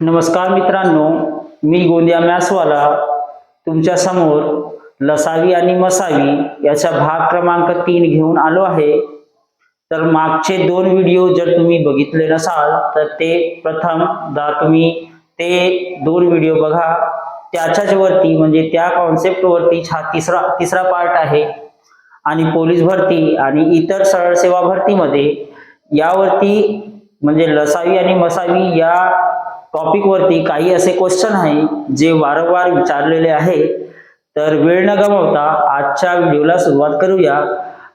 नमस्कार मित्रांनो, मी गोंदिया मॅथ्सवाला तुमच्या समोर लसावी आणि मसावी याचा भाग क्रमांक 3 घेऊन आलो आहे। तर मागचे 2 व्हिडिओ जर तुम्ही बघितले नसाल तर ते प्रथमदा तुम्ही ते 2 व्हिडिओ बघा। त्याच्याच वरती म्हणजे त्या कॉन्सेप्ट वरती हा तिसरा पार्ट आहे आणि पोलीस भरती आणि इतर सरळ सेवा भरतीमध्ये यावरती म्हणजे लसावी आणि मसावी या टॉपिक वरती काही असे क्वेश्चन आहे जे वारंवार विचारलेले आहे। तर वेळ न गमावता आजच्या व्हिडिओला सुरुवात करूया।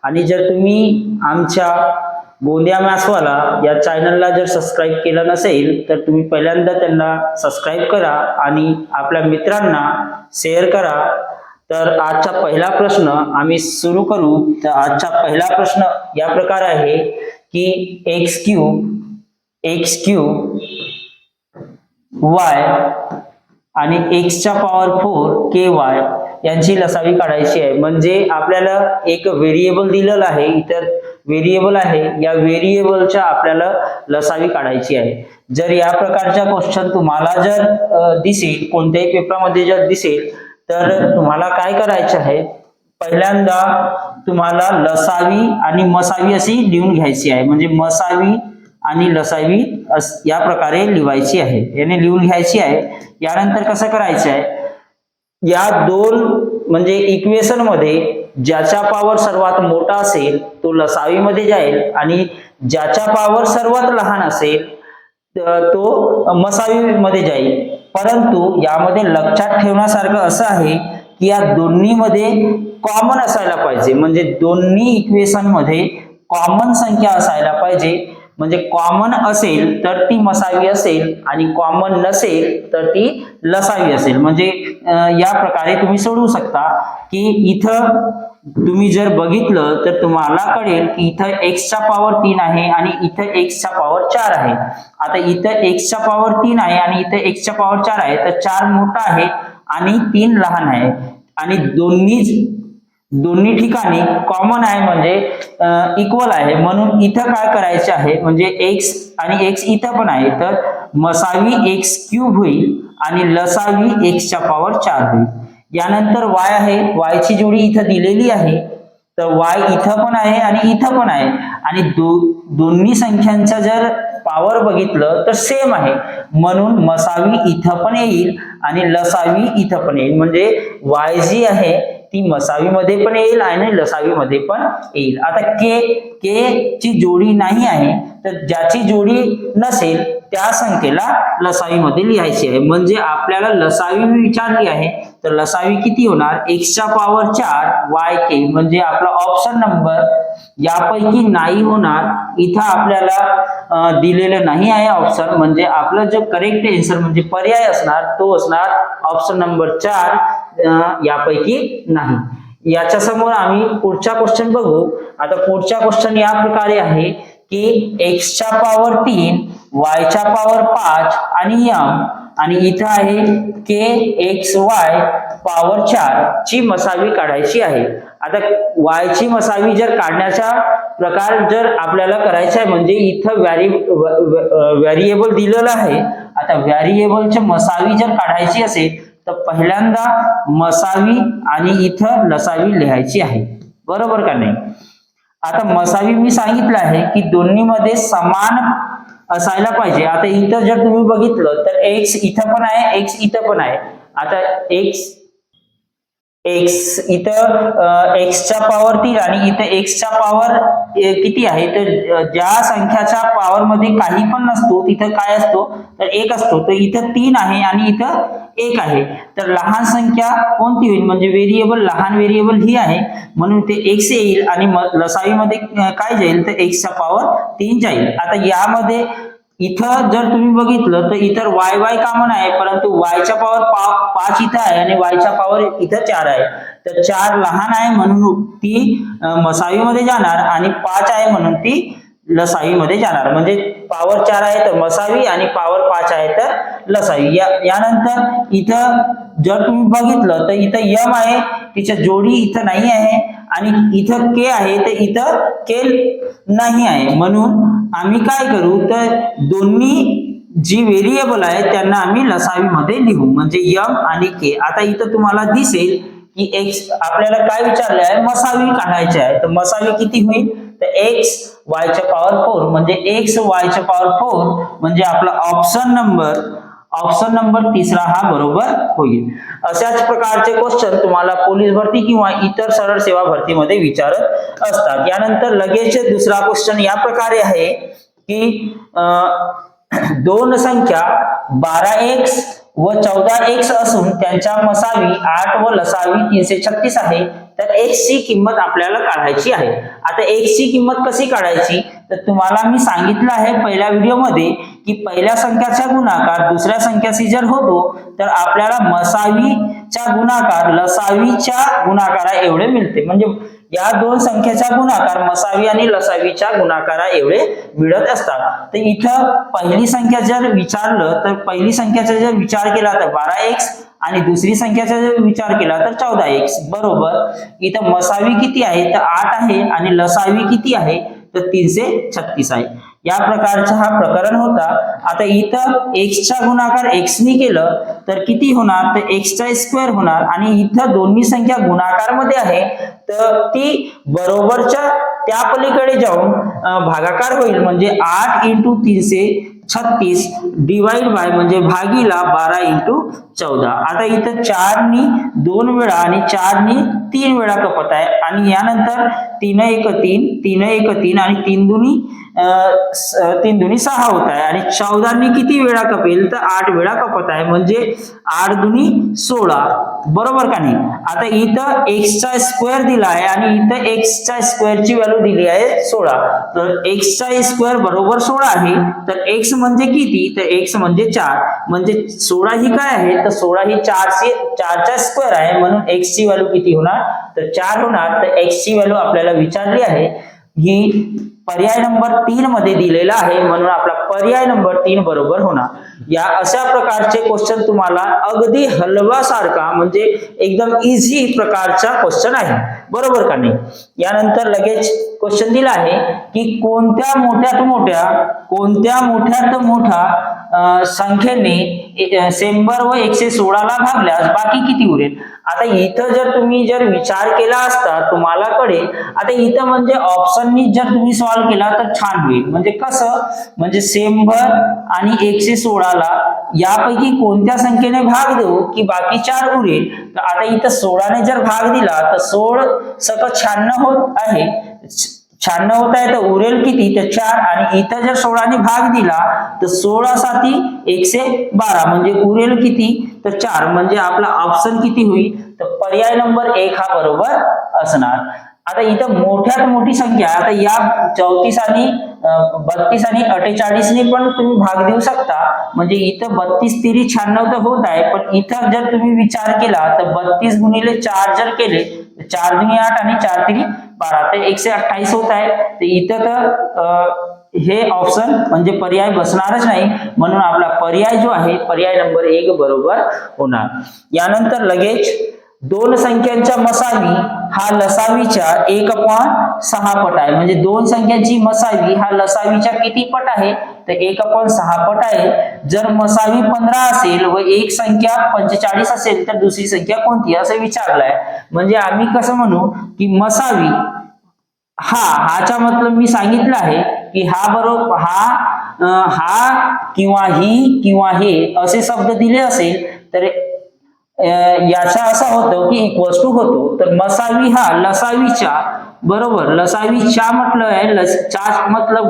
आणि जर तुम्ही आमच्या गोंदिया मॅथ्सवाला या चॅनलला जर सबस्क्राइब केलं नसेल तर तुम्ही पहिल्यांदा त्यांना सबस्क्राइब करा आणि आपल्या मित्रांना शेअर करा। तर आजचा पहिला प्रश्न आम्ही सुरू करू। तर आजचा पहिला प्रश्न या प्रकार आहे की x क्यूब y आणि x च्या पॉवर 4 ky यांची लसावी काढायची आहे। म्हणजे आपल्याला एक व्हेरिएबल दिलेला आहे, इतर व्हेरिएबल आहे, या व्हेरिएबलच्या आपल्याला लसावी काढायची आहे। जर या प्रकारचा क्वेश्चन तुम्हाला जर दिसेल, कोणत्याही पेपरमध्ये जर दिसेल तर तुम्हाला काय करायचे आहे, पहिल्यांदा तुम्हाला लसावी आणि मसावी अशी लिहून घ्यायची आहे। म्हणजे मसावी आणि लसावी या प्रकारे लिहायची आहे, याने लिहून घ्यायची आहे। यानंतर कसं करायचं आहे, या दोन म्हणजे इक्वेशन मध्ये ज्याचा पॉवर सर्वात मोठा असेल तो लसावी मध्ये जाईल आणि ज्याचा पॉवर सर्वात लहान असेल तो मसावी मध्ये जाईल। परंतु यामध्ये लक्षात ठेवण्यासारखं असं आहे की या दोन्ही मध्ये कॉमन असायला पाहिजे। म्हणजे दोन्ही इक्वेशन मध्ये कॉमन संख्या असायला पाहिजे। म्हणजे कॉमन असेल तर ती मसावी असेल आणि कॉमन नसेल तर ती लसावी असेल। म्हणजे या प्रकारे तुम्ही सोडवू शकता की इथं तुम्ही जर बघितलं तर तुम्हाला कळेल की इथं x चा पॉवर 3 आहे आणि इथं x चा पॉवर 4 आहे। आता इथं x चा पॉवर 3 आहे आणि इथं x चा पॉवर 4 आहे, तर 4 मोठा आहे आणि 3 लहान आहे आणि दोन्ही ठिकाणी कॉमन आहे म्हणजे इक्वल आहे। म्हणून इथं काय करायचे आहे, म्हणजे x आणि x इथं पण आहे, तर मसावी x क्यूब होईल आणि लसावी x च्या पॉवर 4 होईल। यानंतर y आहे, y ची जोडी इथं दिलेली आहे, तर y इथं पण आहे आणि इथं पण आहे आणि दोन्ही संख्यांचा जर पॉवर बघितलं तर सेम आहे, म्हणून मसावी इथं पण येईल आणि लसावी इथं पण येईल। म्हणजे y जी आहे ती मसावी मध्ये पण येईल आणि लसावी मध्ये पण येईल। आता k ची जोडी नाही आहे, तर ज्याची जोडी नसेल त्या संख्येला लसावी मध्ये लिहायची आहे। म्हणजे आपल्याला लसावी विचारली आहे, तर लसावी किती होणार, x च्या पॉवर 4 yk, म्हणजे आपला ऑप्शन नंबर यापैकी नाही होणार। इथं आपल्याला दिलेलं नाही आहे ऑप्शन, म्हणजे आपलं जो करेक्ट आन्सर म्हणजे पर्याय असणार तो असणार ऑप्शन नंबर 4 यापैकी नाही। याच्या समोर आम्ही पुढचा क्वेश्चन बघू। आता पुढचा क्वेश्चन या प्रकारे आहे की x च्या पॉवर 3 y च्या पॉवर 5 आणि m आणि इथं आहे kxy पॉवर 4 ची मसावी काढायची आहे। आता y ची मसावी जर काढण्याचा प्रकार जर आपल्याला करायचा आहे, म्हणजे इथं व्हेरिएबल दिलेलं आहे। आता व्हेरिएबलची मसावी जर काढायची असेल तर पहिल्यांदा मसावी आणि इथं लसावी लिहायची आहे, बरोबर का नाही। आता मसावी मी सांगितलं आहे की दोन्ही मध्ये समान असायला पाहिजे। आता इथं जर तुम्ही बघितलं तर x इथं पण आहे, x इथं पण आहे। आता x इथं x च्या पॉवर 3 आणि इथं x च्या पॉवर किती आहे, तर ज्या संख्याच्या पॉवर मध्ये काही पण नसतो तिथं काय असतो, तर 1 असतो। तर इथं 3 आहे आणि इथं 1 आहे, तर लहान संख्या कोणती होईल, म्हणजे व्हेरिएबल लहान व्हेरिएबल ही आहे, म्हणून ते x येईल आणि लसावी मध्ये काय जाईल, तर x च्या पॉवर 3 जाईल। आता यामध्ये इथं जर तुम्ही बघितलं तर इतर y कॉमन आहे, परंतु y च्या पॉवर 5 इथं आहे आणि y च्या पॉवर इथं 4 आहे, तर 4 लहान आहे म्हणून ती मसावी मध्ये जाणार आणि 5 आहे म्हणून ती लसावी मध्ये जाणार। म्हणजे पॉवर 4 आहे तर मसावी आणि पॉवर 5 आहे तर लसावी। यानंतर इथं जर तुम्ही बघितलं तर इथं m आहे, तिच्या जोडी इथं नाही आहे आणि इथं k आहे तर इथं k नाही आहे। म्हणून आम्ही काय करू, तर दोन्ही जी व्हेरिएबल आहे त्यांना आम्ही लसावी मध्ये लिहू, म्हणजे m आणि k. आता इथं तुम्हाला दिसेल की x आपल्याला काय विचारले आहे, मसावी काढायची आहे. तर मसावी किती होईल, तर x y च्या पॉवर 4 म्हणजे x y च्या पॉवर 4 म्हणजे आपला ऑप्शन नंबर तिसरा हा बरोबर होईल. अशाच प्रकारचे क्वेश्चन तुम्हाला पोलीस भरती किंवा इतर सरळ सेवा भरतीमध्ये विचारत असतात. यानंतर लगेच दुसरा क्वेश्चन या प्रकारे आहे की दोन संख्या 12x व 14x असून त्यांच्या मसावी 8 व लसावी 336 आहे. तर x ची किंमत आपल्याला काढायची आहे. आता x ची किंमत कशी काढायची, तर तुम्हाला मी सांगितलं आहे पहिल्या व्हिडिओमध्ये की पहिल्या संख्याचा गुणाकार दुसऱ्या संख्याशी जर होतो तर आपल्याला मसावीचा गुणाकार लसावीच्या गुणाकारा एवढे मिळते. म्हणजे या दोन संख्येचा गुणाकार मसावी आणि लसावीच्या गुणाकारा एवढे मिळत असतात. तर इथं पहिली संख्या जर विचारलं तर पहिली संख्याचा जर विचार केला तर 12x आणि दुसरी संख्याचा जर विचार केला तर 14x बरोबर. इथं मसावी किती आहे, तर 8 आहे आणि लसावी किती आहे, तर 336 आहे. या प्रकारचा हा प्रकरण होता. आता इथं x चा गुणाकार x ने केलं तर किती होणार, तर x चा स्क्वेअर होणार आणि इथं दोन्ही संख्या गुणाकार मध्ये आहे तर ती बरोबरच्या त्या पलीकडे जाऊन भागाकार होईल. म्हणजे 8 × 336 डिवाइड बाय म्हणजे भागीला 12 × 14. आता इथं 4 नी 2 वेळा आणि 4 नी 3 वेळा कपत आहे आणि यानंतर 3 × 1 3 3 × 1 3 आणि 3 दुनी 6 होत आहे आणि 14 नी किती वेळा कपेल, तर 8 वेळा कपत आहे म्हणजे 8 दुनी 16 बरोबर का नाही. आता इथं x चा स्क्वेअर दिला आहे आणि इथं x चा स्क्वेअर ची व्हॅल्यू दिली आहे 16. तर x चा स्क्वेअर बरोबर 16 आहे. तर x म्हणजे किती, तर x म्हणजे 4 म्हणजे 16 ही काय आहे, तर 16 ही 4 चा स्क्वेअर आहे म्हणून x ची व्हॅल्यू किती होणार, तर 4 होणार. तर x ची व्हॅल्यू आपल्याला विचारली आहे, ही पर्याय नंबर 3 मध्ये दिलेला आहे म्हणून आपला पर्याय नंबर 3 बरोबर होणार. या अशा प्रकारचे क्वेश्चन तुम्हाला अगदी हलवासारखा म्हणजे एकदम इझी प्रकारचा क्वेश्चन आहे बरोबर का नाही. यानंतर लगेच क्वेश्चन दिला आहे की कोणत्या मोठ्यात मोठा संख्येने 100 व 116 ला भागल्यास बाकी किती उरेल. आता इथं जर तुम्ही विचार केला असता तुम्हाला कळेल. आता इथं म्हणजे ऑप्शननी जर तुम्ही सॉल्व्ह केला तर छान होईल. म्हणजे कसं, म्हणजे 100 आणि 116 ला यापैकी कोणत्या संख्येने भाग देऊ की बाकी 4 उरेल. तर आता इथं 16 ने जर भाग दिला तर 16 सक 96 होत आहे. 96 होत आहे तर उरेल किती, तर 4 आणि इथं जर 16 ने भाग दिला तर 16 साती 112 म्हणजे उरेल किती, तर 4 म्हणजे आपला ऑप्शन किती होईल, तर पर्याय नंबर 1 हा बरोबर असणार. आता इथं मोठ्यात मोठी संख्या, आता या 34 आणि 32 आणि 48 ने पण तुम्ही भाग देऊ शकता. म्हणजे इथं 32 तिरी 96 तर होत आहे पण इथं जर तुम्ही विचार केला तर 32 गुणिले 4 जर केले 4 दुनी 8 आणि 4 तिरी 12 तर 128 होत आहे. तर इथं तर हे ऑप्शन म्हणजे पर्याय बसणारच नाही म्हणून आपला पर्याय जो आहे पर्याय नंबर 1 बरोबर होणार. यानंतर लगेच दोन संख्यांच्या मसावी हा लसावीच्या 1/6 पट आहे. म्हणजे दोन संख्यांची मसावी हा लसावीच्या किती पट आहे, तर 1/6 पट आहे. जर मसावी 15 असेल व एक संख्या 45 असेल तर दुसरी संख्या कोणती असं विचारलंय. म्हणजे आम्ही कसं म्हणू की मसावी हाचा मतलब मी सांगितलं आहे की हा बरोबर हा किंवा ही किंवा हे असे शब्द दिले असेल तर याचा असा होतो की इक्वल्स टू होतो. तर मसावी हा लसावीच्या बरोबर, लसावीच्या म्हटलं आहे चा मतलब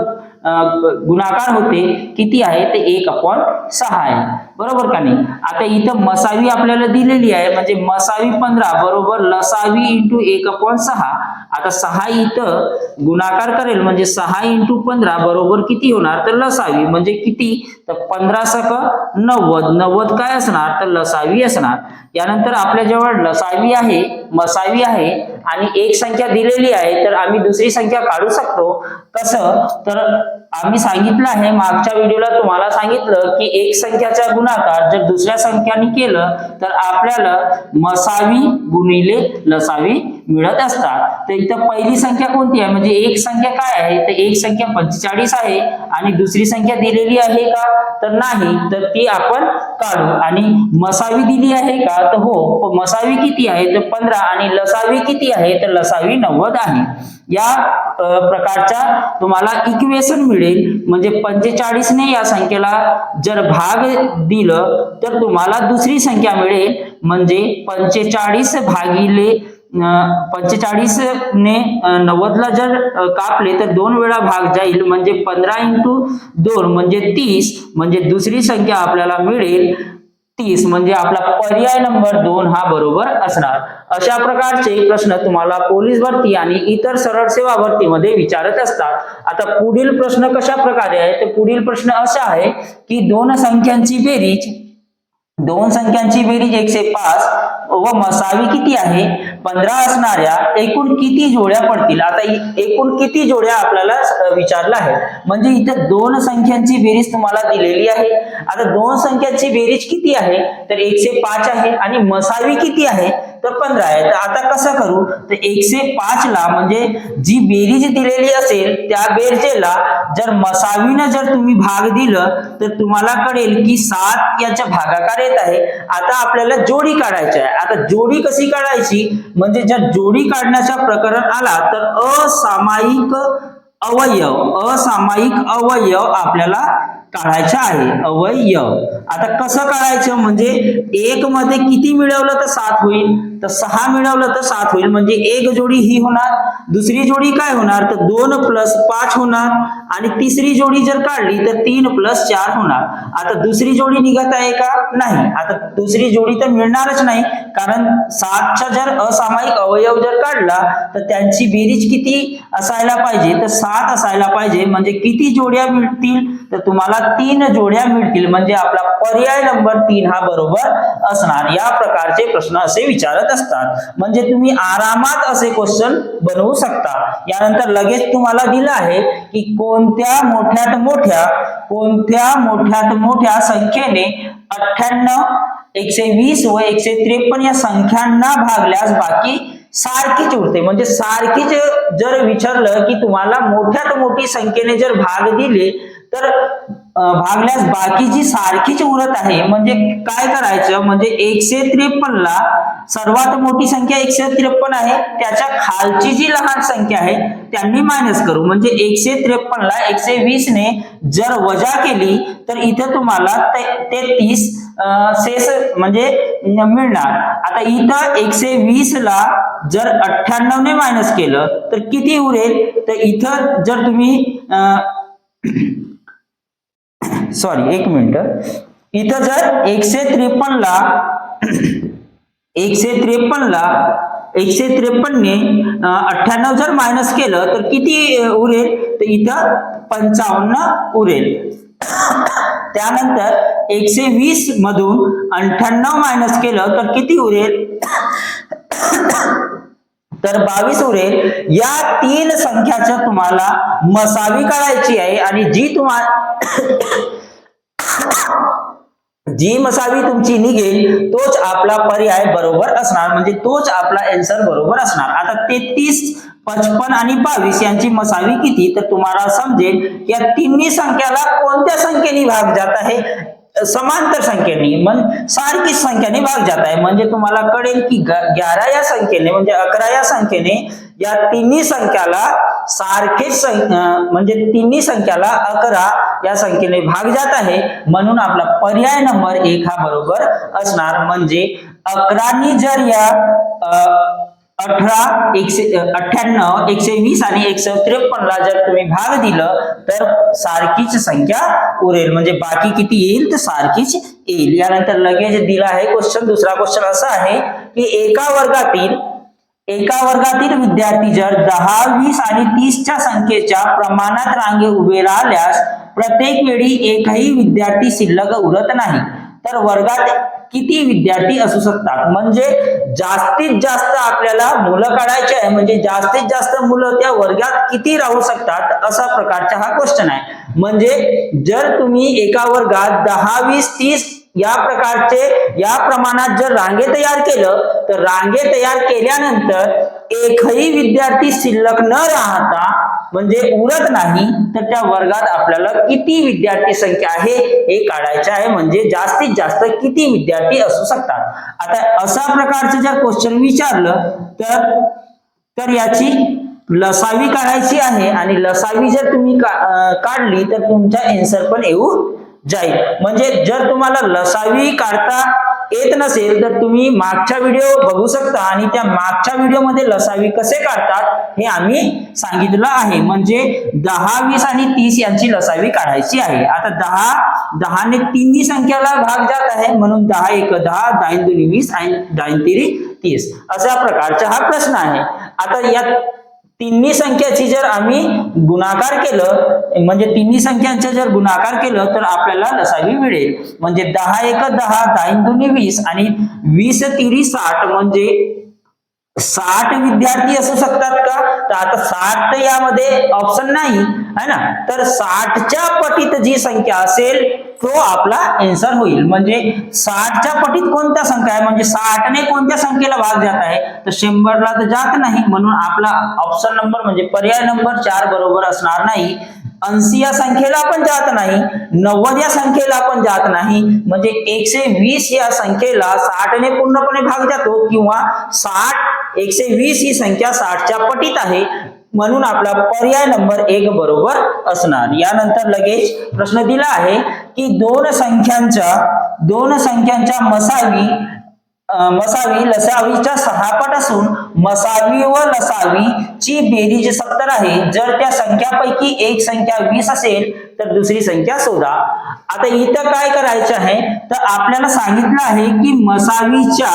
गुणाकार होते किती आहे, ते 1/6 आहे बरोबर का नाही. आता इथं मसावी आपल्याला दिलेली आहे म्हणजे मसावी 15 बरोबर लसावी इंटू 1/6. आता 6 इथं गुणाकार करेल म्हणजे 6 × 15 बरोबर किती होणार, तर लसावी म्हणजे किती, तर 15 सक 90 90 काय असणार, तर लसावी असणार. यानंतर आपल्या जवळ लसावी आहे मसावी आहे आणि एक संख्या दिलेली आहे तर आम्ही दुसरी संख्या काढू शकतो. कसं, तर आम्ही सांगितलं आहे मागच्या व्हिडिओला तुम्हाला सांगितलं की एक संख्याचा गुणाकार जर दुसऱ्या संख्याने केलं तर आपल्याला मसावी गुणिले लसावी मिळत असतात. तर इथं पहिली संख्या कोणती आहे म्हणजे एक संख्या काय आहे तर एक संख्या 45 आहे आणि दुसरी संख्या दिलेली आहे का तर नाही, तर ती आपण काढू. आणि मसावी दिली आहे का तर हो, मसावी किती आहे तर 15 आणि लसावी किती आहे तर लसावी 90 आहे. या प्रकारच्या तुम्हाला इक्वेशन मिळेल. म्हणजे 45 ने या संख्येला जर भाग दिलं तर तुम्हाला दुसरी संख्या मिळेल. म्हणजे 45 भागिले 45 ने 90 ला जर कापले तर 2 वेळा भाग जाईल. म्हणजे 15 × 2 म्हणजे 30. म्हणजे दुसरी संख्या आपल्याला मिळेल 30. म्हणजे आपला पर्याय नंबर 2 हा बरोबर असणार. अशा प्रकारचे प्रश्न तुम्हाला पोलीस भरती आणि इतर सरळ सेवा भरतीमध्ये विचारत असतात. आता पुढील प्रश्न कशा प्रकारे आहे तर पुढील प्रश्न असा आहे की दोन संख्यांची बेरीज 105 व मसावी किती आहे 15 असणाऱ्या एकूण किती जोड्या पडतील. आता एकूण किती जोड्या आपल्याला विचारला आहे. म्हणजे इथे दोन संख्यांची बेरीज तुम्हाला दिलेली आहे. आता दोन संख्यांची बेरीज किती आहे तर 105 आहे आणि मसावी किती आहे तर 15 आहे. तर आता कसं करू तर 105 ला म्हणजे जी बेरीज दिलेली असेल त्या बेरजेला जर मसावीनं जर तुम्ही भाग दिलं तर तुम्हाला कळेल की 7 याच्या भागाकार येत आहे. आता आपल्याला जोडी काढायची आहे. आता जोडी कशी काढायची म्हणजे जर जोडी काढण्याचा प्रकरण आला तर असामायिक अवयव आपल्याला काढायचा आहे. अवयव आता कसं काढायचं म्हणजे 1 मध्ये किती मिळवलं तर 7 होईल तर 6 मिळवलं तर 7 होईल. म्हणजे एक जोडी ही होणार. दुसरी जोडी काय होणार तर 2 + 5 होणार आणि तिसरी जोडी जर काढली तर 3 + 4 होणार. आता दुसरी जोडी निघत आहे का नाही. आता दुसरी जोडी तर मिळणारच नाही कारण 7चा जर असामायिक अवयव जर काढला तर त्यांची बेरीज किती असायला पाहिजे तर 7 असायला पाहिजे. म्हणजे किती जोड्या मिळतील तर तुम्हाला 3 जोड्या मिळतील. म्हणजे आपला पर्याय नंबर 3 हा बरोबर असणार. या प्रकारचे प्रश्न असे विचारत असतात. म्हणजे तुम्ही आरामात असे क्वेश्चन बनवू शकता. यानंतर लगेच तुम्हाला दिलं आहे की कोणत्या मोठ्यात मोठ्या संख्येने 98, 120 व 153 या संख्यांना भागल्यास बाकी सारखीच उरते. म्हणजे सारखीच जर विचारलं की तुम्हाला मोठ्यात मोठी संख्येने जर भाग दिले तर भागल्यास बाकीची सारखीच उरत आहे. म्हणजे काय करायचं म्हणजे 153 ला सर्वात मोठी संख्या 153 आहे त्याच्या खालची जी लहान संख्या आहे त्यांनी मायनस करू. म्हणजे 153 ला 120 ने जर वजा केली तर इथे तुम्हाला 33 शेष म्हणजे मिळणार. आता इथं 120 ला जर 98 ने मायनस केलं तर किती उरेल तर इथं जर तुम्ही एक मिनिट, इथं जर 153 ला 153 ने 98 जर मायनस केलं तर किती उरेल तर इथं 55 उरेल. त्यानंतर 120 मधून 98 मायनस केलं तर किती उरेल तर 22 उरेल. या 3 संख्याच्या तुम्हाला मसावी काढायची आहे आणि जी मसावी तुमची निघेल तोच आपला पर्याय बरोबर असणार. म्हणजे तोच आपला आन्सर बरोबर असणार. आता 33, 55 आणि 22 यांची मसावी किती तर तुम्हाला समजेल या तिन्ही संख्याला कोणत्या संख्येने भाग जात आहे समांतर संख्येने म्हणजे सारखी संख्येने भाग जात आहे. म्हणजे तुम्हाला कळेल की 11 या संख्येने म्हणजे 11 या संख्येने या तिन्ही संख्याला सारखेच म्हणजे तिन्ही संख्याला 11 या संख्येने भाग जात आहे. म्हणून आपला पर्याय नंबर 1 हा बरोबर असणार. म्हणजे 11 नी जर या 18, 198, 120 आणि 153 ला जर तुम्ही भाग दिलं तर सारखीच संख्या उरेल. म्हणजे बाकी किती येईल तर सारखीच येईल. यानंतर लगेच दिला आहे क्वेश्चन. दुसरा क्वेश्चन असा आहे की एका वर्गातील विद्यार्थी जर 10, 20 आणि 30च्या संख्येच्या प्रमाणात रांगे उभे राहिल्यास प्रत्येक वेळी एकही विद्यार्थी शिल्लक उरत नाही तर वर्गात किती विद्यार्थी असू शकतात. म्हणजे जास्तीत जास्त आपल्याला मुलं काढायचे आहे. म्हणजे जास्तीत जास्त मुलं त्या वर्गात किती राहू शकतात असा प्रकारचा हा क्वेश्चन आहे. म्हणजे जर तुम्ही एका वर्गात 10, 20, 30 या प्रकारचे या प्रमाणात जर रांगे तयार केलं तर रांगे तयार केल्यानंतर एकही विद्यार्थी शिल्लक न राहता म्हणजे उरत नाही तर त्या वर्गात आपल्याला किती विद्यार्थी संख्या आहे हे काढायचे आहे, म्हणजे जास्तीत जास्त किती विद्यार्थी असू शकतात। आता अशा प्रकारचं जर क्वेश्चन विचारलं तर याची लसावी काढायची आहे आणि लसावी जर तुम्ही काढली तर तुमचा आन्सर पण येऊ जाईल। म्हणजे जर तुम्हाला लसावी काढता येत नसेल तर तुम्ही मागच्या व्हिडिओ बघू शकता आणि त्या मागच्या व्हिडिओमध्ये लसावी कसे काढतात हे आम्ही सांगितलं आहे। म्हणजे 10, 20 आणि 30 यांची लसावी काढायची आहे। आता 10 ने तिन्ही संख्याला भाग जात आहे म्हणून 10 1 10, 10 2 20 आणि 10 3 30 अशा प्रकारचा हा प्रश्न आहे। आता या तिन्ही संख्याची जर आम्ही गुणाकार केलं म्हणजे तिन्ही संख्यांचा जर गुणाकार केलं तर आपल्याला लसावी मिळेल। म्हणजे 10 1 10, 10 2 20 आणि 20 3 60 म्हणजे 60 विद्यार्थी असू शकतात का? तर आता 60 तर यामध्ये ऑप्शन नाही है ना, तर 60च्या पटीत जी संख्या असेल तो आपला आन्सर होईल। म्हणजे 60च्या पटीत कोणत्या संख्या आहे म्हणजे 60 ने कोणत्या संख्येला भाग जात आहे तर 100ला तर जात नाही म्हणून आपला ऑप्शन नंबर म्हणजे पर्याय नंबर 4 बरोबर असणार नाही। 80 या संख्येला पण जात नाही, 90 या संख्येला पण जात नाही, म्हणजे 120 या संख्येला 60 ने पूर्णपणे भाग जातो किंवा 120 ही संख्या 60च्या पटीत आहे म्हणून आपला पर्याय नंबर 1 बरोबर असणार। यानंतर लगेच प्रश्न दिला आहे की दोन संख्यांच्या मसावी लसावीच्या 6 पट असून मसावी व लसावी ची बेरीज 70 आहे। जर त्या संख्यापैकी एक संख्या 20 असेल तर दुसरी संख्या शोधा। आता इथं काय करायचं आहे तर आपल्याला सांगितलं आहे की मसावीच्या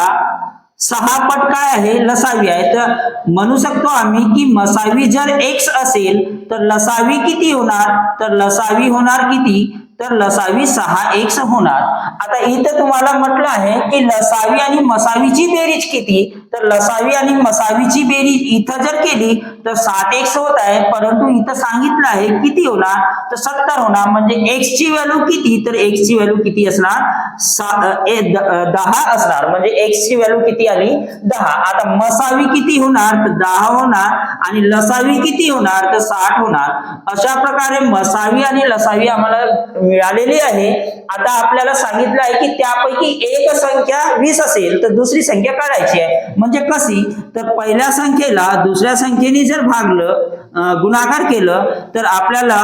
6 पट काय आहे लसावी आहे, तर म्हणू शकतो आम्ही की मसावी जर x असेल तर लसावी किती होणार तर लसावी होणार किती तर लसावी 6x होणार। आता इथं तुम्हाला म्हटलं आहे की लसावी आणि मसावीची बेरीज किती तर लसावी आणि मसावीची बेरीज इथं जर केली तर 7x होत आहे, परंतु इथं सांगितलं आहे किती होणार तर 70 होणार। म्हणजे x ची व्हॅल्यू किती तर x ची व्हॅल्यू किती असणार 10 असणार, म्हणजे x ची व्हॅल्यू किती आली 10। आता मसावी किती होणार तर 10 होणार आणि लसावी किती होणार तर 60 होणार। अशा प्रकारे मसावी आणि लसावी आम्हाला मिळालेली आहे। आता आपल्याला सांगितलं आहे की त्यापैकी एक संख्या 20 असेल तर दुसरी संख्या काढायची आहे। म्हणजे कशी तर पहिल्या संख्येला दुसऱ्या संख्येने जर गुणाकार केलं तर आपल्याला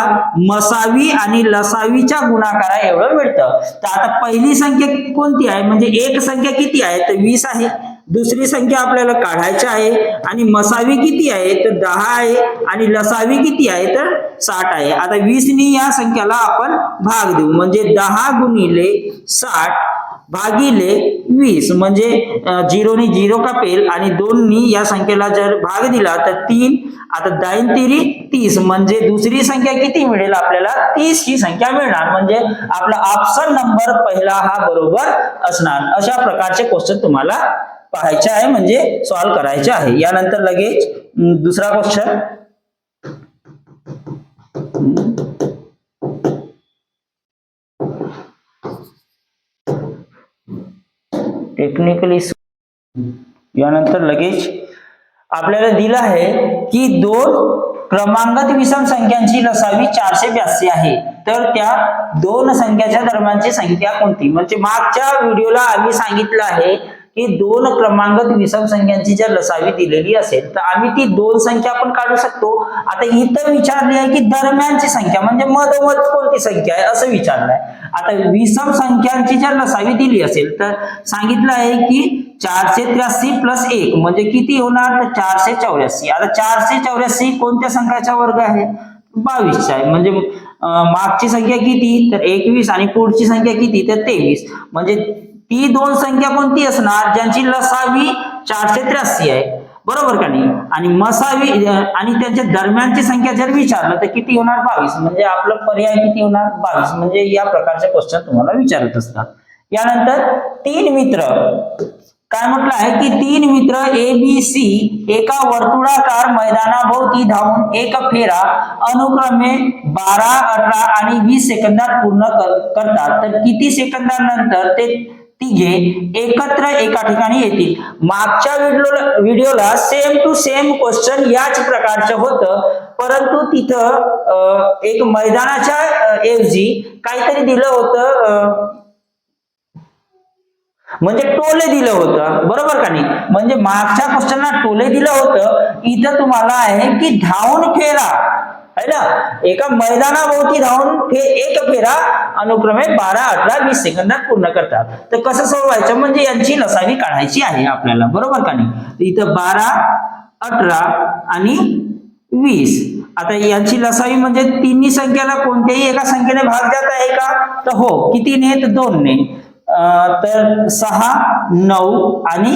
मसावी आणि लसावीच्या गुणाकारा एवढं मिळतं। तर आता पहिली संख्या कोणती आहे म्हणजे एक संख्या किती आहे तर 20 आहे, दुसरी संख्या आपल्याला काढायची आहे आणि मसावी किती आहे तर 10 आहे आणि लसावी किती आहे तर 60 आहे। आता 20 नी या संख्याला आपण भाग देऊ म्हणजे 10 गुणिले 60 भागिले 20 म्हणजे 0 ने 0 कापेल आणि 2 नी या संख्येला जर भाग दिला तर 3। आता 10 3 30 म्हणजे दुसरी संख्या किती मिळेल आपल्याला 30 ही संख्या मिळणार। म्हणजे आपला ऑप्शन नंबर पहिला हा बरोबर असणार। अशा प्रकारचे क्वेश्चन तुम्हाला पाहायचे आहे म्हणजे सॉल्व करायचे आहे। यानंतर लगेच दुसरा क्वेश्चन टेक्निकली यानंतर लगेच आपल्याला दिलं आहे की दोन क्रमांकित विषम संख्यांची लसावी 482 आहे, तर त्या दोन संख्याच्या दरम्यानची संख्या कोणती। म्हणजे मागच्या व्हिडिओला आम्ही सांगितलं आहे की दोन क्रमांकित विषम संख्यांची जर लसावी दिलेली असेल तर आम्ही ती दोन संख्या पण काढू शकतो। आता इथं विचारले आहे की दरम्यानची संख्या म्हणजे मधोमध कोणती संख्या आहे असं विचारलंय। आता विषम संख्यांची जर लसावी दिली असेल तर सांगितलं आहे की 483 प्लस 1 म्हणजे किती होणार तर 484। आता 484 कोणत्या संख्याचा वर्ग आहे 22 आहे, म्हणजे मागची संख्या किती तर 21 आणि पुढची संख्या किती तर 23। म्हणजे ती दोन संख्या कोणती असणार ज्यांची लसावी 483 आहे, बरोबर का नाही। आणि मसावी आणि त्यांच्या दरम्यानची संख्या जर विचारलं तर किती होणार 22, म्हणजे आपलं पर्याय किती होणार 22। म्हणजे या प्रकारचे क्वेश्चन तुम्हाला विचारत असतात। यानंतर 3 मित्र काय म्हटलं आहे की 3 मित्र ABC एका वर्तुळाकार मैदानाभोवती धावून एक फेरा अनुक्रमे 12, 18 आणि 20 सेकंदात पूर्ण करतात, तर किती सेकंदानंतर ते तिघे एकत्र एका ठिकाणी येतील. मागच्या व्हिडिओला सेम टू सेम क्वेश्चन याच प्रकारचं होतं, परंतु तिथं एक मैदानाच्या ऐवजी काहीतरी दिलं होतं, म्हणजे टोले दिलं होतं, बरोबर का नाही. म्हणजे मागच्या क्वेश्चनला टोले दिलं होतं, इथं तुम्हाला आहे की धावून फेरा है ना, एका मैदानाभोवती धावून एक फेरा अनुक्रमे 12, 18, 20 सेकंदात पूर्ण करतात. तर कसं सोडवायचं, म्हणजे यांची लसावी काढायची आहे आपल्याला, बरोबर का नाही. इथं 12, 18 आणि 20. आता यांची लसावी म्हणजे तिन्ही संख्येला कोणत्याही एका संख्येने भाग जात आहे का, तर हो. कितीने, तर 2 ने. तर 6, 9 आणि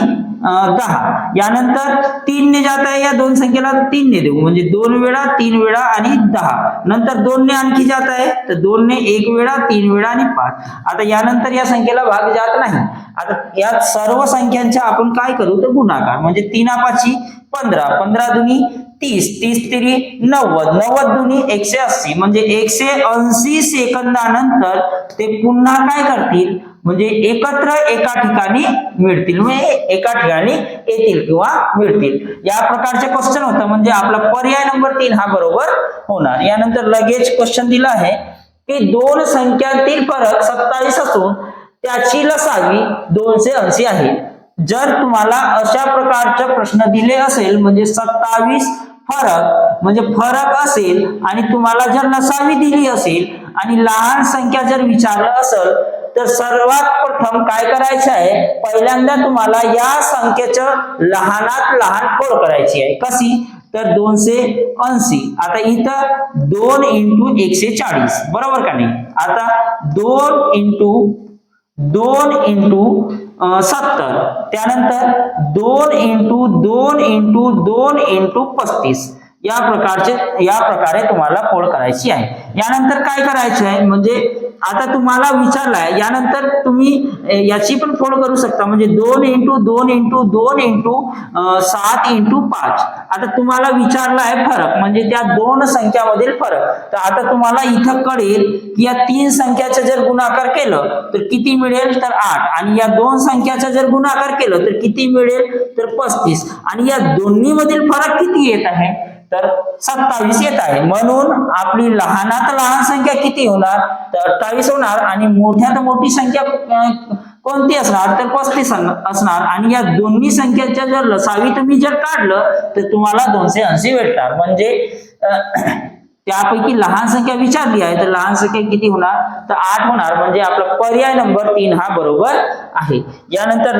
10. यानंतर 3 ने जात आहे, या दोन संख्येला 3 ने देऊ, म्हणजे 2 वेळा, 3 वेळा आणि 10. नंतर 2 ने आणखी जात आहे, तर 2 ने 1 वेळा, 3 वेळा आणि 5. आता यानंतर या संख्येला भाग जात नाही. आता या सर्व संख्यांचा आपण काय करू, तर गुणाकार, म्हणजे 3 5 15, 15 दुनी 30, 30 तिरी 90, 90 दुनी 180, म्हणजे 180 सेकंदानंतर ते पुन्हा काय करतील, म्हणजे एकत्र एका ठिकाणी मिळतील, म्हणजे एका ठिकाणी येतील किंवा मिळतील. या प्रकारचे क्वेश्चन होतं, म्हणजे आपला पर्याय नंबर 3 हा बरोबर होणार. यानंतर लगेच क्वेश्चन दिला आहे की दोन संख्यांतील फरक 27 असून त्याची लसावी 280 आहे. जर तुम्हाला अशा प्रकारचा प्रश्न दिले असेल, म्हणजे 27 फरक म्हणजे फरक असेल आणि तुम्हाला जर लसावी दिली असेल आणि लहान संख्या जर विचारलं असेल, तर सर्वात प्रथम काय करायचं आहे, पहिल्यांदा तुम्हाला या संख्येचं लहानात लहान फोड करायची आहे. कशी, तर 280. आता इथं 2 × 140, बरोबर का नाही. आता 2 × 70, त्यानंतर 2 × 2 × 2 × 35. या प्रकारे तुम्हाला फोड करायची आहे. यानंतर काय करायचं आहे, म्हणजे आता तुम्हाला विचारलाय, यानंतर तुम्ही याची पण फोड करू शकता, म्हणजे 2 × 2 × 2 × 7 × 5. आता तुम्हाला विचारला आहे फरक, म्हणजे त्या दोन संख्यामधील फरक. तर आता तुम्हाला इथं कळेल की या 3 संख्याचा जर गुणाकार केलं तर किती मिळेल, तर 8. आणि या 2 संख्याचा जर गुणाकार केलं तर किती मिळेल, तर 35. आणि या दोन्ही मधील फरक किती येत आहे, तर 27 येत आहे. म्हणून आपली लहानात लहान संख्या किती होणार, तर 28 होणार. आणि मोठ्यात मोठी संख्या कोणती असणार, तर 35 असणार. आणि या दोन्ही संख्याच्या जर लसावी तुम्ही जर काढलं तर तुम्हाला 280 भेटणार. म्हणजे त्यापैकी लहान संख्या विचारली आहे, तर लहान संख्या किती होणार, तर 8 होणार. म्हणजे आपला पर्याय नंबर 3 हा बरोबर आहे. यानंतर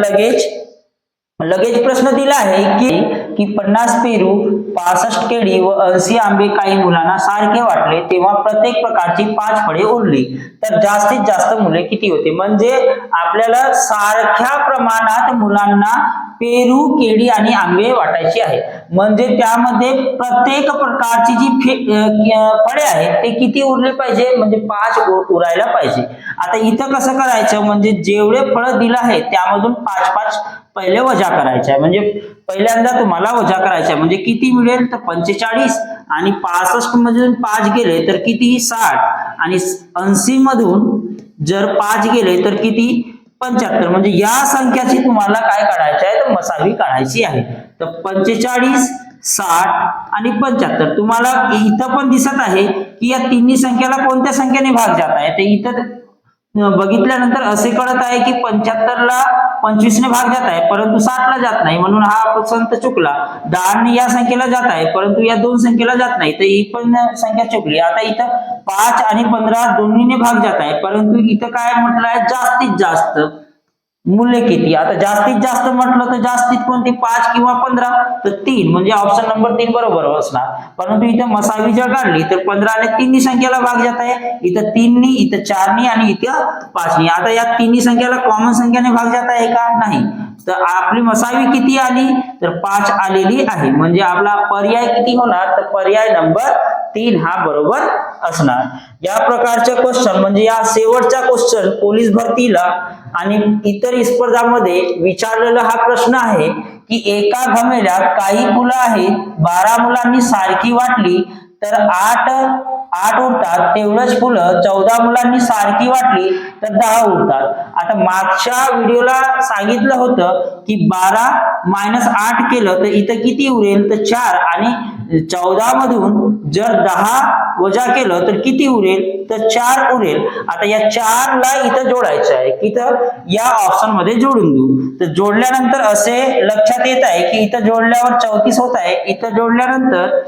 लगेच प्रश्न दिला आहे की 50 पेरू, 65 केळी व 80 आंबे काही मुलांना सारखे वाटले, तेव्हा प्रत्येक प्रकारची 5 फळे उरली, तर जास्तीत जास्त मुले किती होते. म्हणजे आपल्याला सारख्या प्रमाणात मुलांना पेरू, केळी आणि आंबे वाटायची आहे. म्हणजे त्यामध्ये प्रत्येक प्रकारची जी फळे आहेत ते किती उरले पाहिजे, म्हणजे 5 उरायला पाहिजे. आता इथं कसं करायचं, म्हणजे जेवढे फळ दिलं आहे त्यामधून 5 पहिले वजा करायचे, म्हणजे पहिल्यांदा तुम्हाला वजा करायचे, म्हणजे किती मिळेल, तर 45. आणि 65 मधून 5 गेले तर किती, 60. आणि 80 मधून जर 5 गेले तर किती, 75. म्हणजे या संख्याची तुम्हाला काय काढायची आहे, तर मसावी काढायची आहे. तर 45, 60 आणि 75. तुम्हाला इथं पण दिसत आहे की या तिन्ही संख्याला कोणत्या संख्येने भाग जात आहे, ते इथं बघितल्यानंतर असे कळत आहे की 75 ला 25 ने भाग जात आहे, परंतु 60 ला जात नाही, म्हणून हा संत चुकला. 10 ने या संख्येला जात आहे, परंतु या दोन संख्येला जात नाही, तर ही पण संख्या चुकली. आता इथं 5 आणि 15 दोन्हीने भाग जात आहे, परंतु इथं काय म्हटलं आहे, जास्तीत जास्त मूल्य किती. आता जास्तीत जास्त म्हटलं तर जास्तीत कोणती, 5 किंवा 15, तर 3. म्हणजे ऑप्शन नंबर 3 बरोबर असणार. परंतु इथं मसावी जर काढली तर 15 ने तिन्ही संख्याला भाग जात आहे, इथं 3 नी, इथं 4 नी आणि इथं 5 नी. आता या तिन्ही संख्याला कॉमन संख्याने भाग जात आहे का, नाही. तर आपली मसावी किती आली, तर 5 आलेली आहे. म्हणजे आपला पर्याय किती होणार, तर पर्याय नंबर 3 हा बरोबर असणार. या प्रकारचे क्वेश्चन, म्हणजे या शेवटचा क्वेश्चन पोलीस भरतीला आणि इतर स्पर्धांमध्ये विचारलेला हा प्रश्न आहे की एका घमेल्यात काही मुलं आहेत, 12 मुलांनी सारखी वाटली, तर 8 8 उरतात तेवढंच फुलं 14 मुलांनी सारखी वाटली तर 10 उरतात. आता मागच्या व्हिडिओला सांगितलं होतं की 12 - 8 केलं तर इथं किती उरेल तर 4 आणि 14 मधून जर 10 वजा केलं तर किती उरेल तर 4 उरेल. आता या 4 ला इथं जोडायचं आहे की तर या ऑप्शन मध्ये जोडून देऊ. तर जोडल्यानंतर असे लक्षात येत आहे की इथं जोडल्यावर 34 होत आहे, इथं जोडल्यानंतर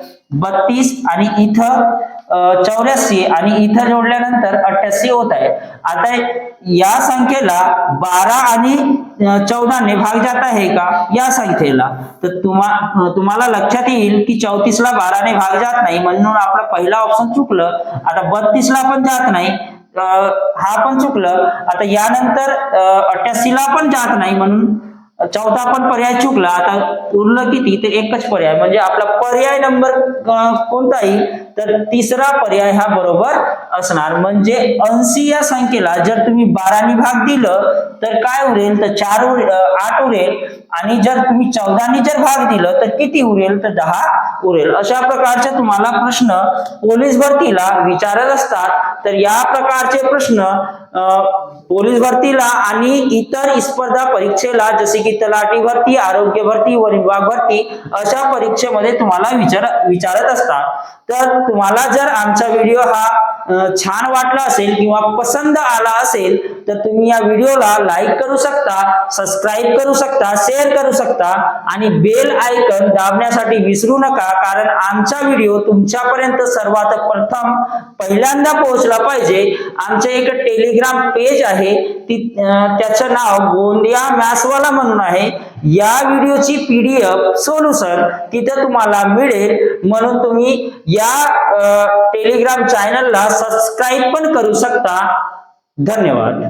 32 आणि इथं 84 आणि इथं जोडल्यानंतर 88 होत आहे. आता या संख्येला 12 आणि 14 ने भाग जात आहे का या संख्येला, तर तुम्हाला लक्षात येईल की 34 ला 12 ने भाग जात नाही म्हणून आपला पहिला ऑप्शन चुकलं. आता 32 ला पण जात नाही, हा पण चुकलं. आता यानंतर 88 ला पण जात नाही म्हणून 14 पण पर्याय चुकला. आता उरलं किती तर एकच पर्याय, म्हणजे आपला पर्याय नंबर कोणता येईल तर तिसरा पर्याय हा बरोबर असणार. म्हणजे 80 या संख्येला जर तुम्ही 12 ने भाग दिलं तर काय उरेल तर 8 उरेल आणि जर तुम्ही 14 ने जर भाग दिलं तर किती उरेल तर 10 उरेल. अशा प्रकारचे तुम्हाला प्रश्न पोलीस भरतीला विचारत असतात. तर या प्रकारचे प्रश्न पोलीस भरतीला आणि इतर स्पर्धा परीक्षेला जसे की तलाठी भरती, आरोग्य भरती, वन विभाग भरती अशा परीक्षेमध्ये तुम्हाला विचारत असतात. तर तुम्हाला जर आमचा व्हिडिओ हा छान वाटला असेल किंवा पसंत आला असेल तर तुम्ही या व्हिडिओला लाईक करू शकता, सबस्क्राईब करू शकता, शेअर करू शकता आणि बेल आयकॉन दाबण्यासाठी विसरू नका. कारण आमचा व्हिडिओ तुमच्यापर्यंत सर्वात प्रथम पहिल्यांदा पोहोचला पाहिजे. आमचे एक टेलिग्राम पेज आहे, त्याचं नाव गोंदिया मॅथ्सवाला म्हणून आहे. या व्हिडिओची PDF सोल्युशन तिथे तुम्हाला मिळेल, म्हणून तुम्ही या टेलिग्राम चॅनलला सबस्क्राईब पण करू शकता. धन्यवाद.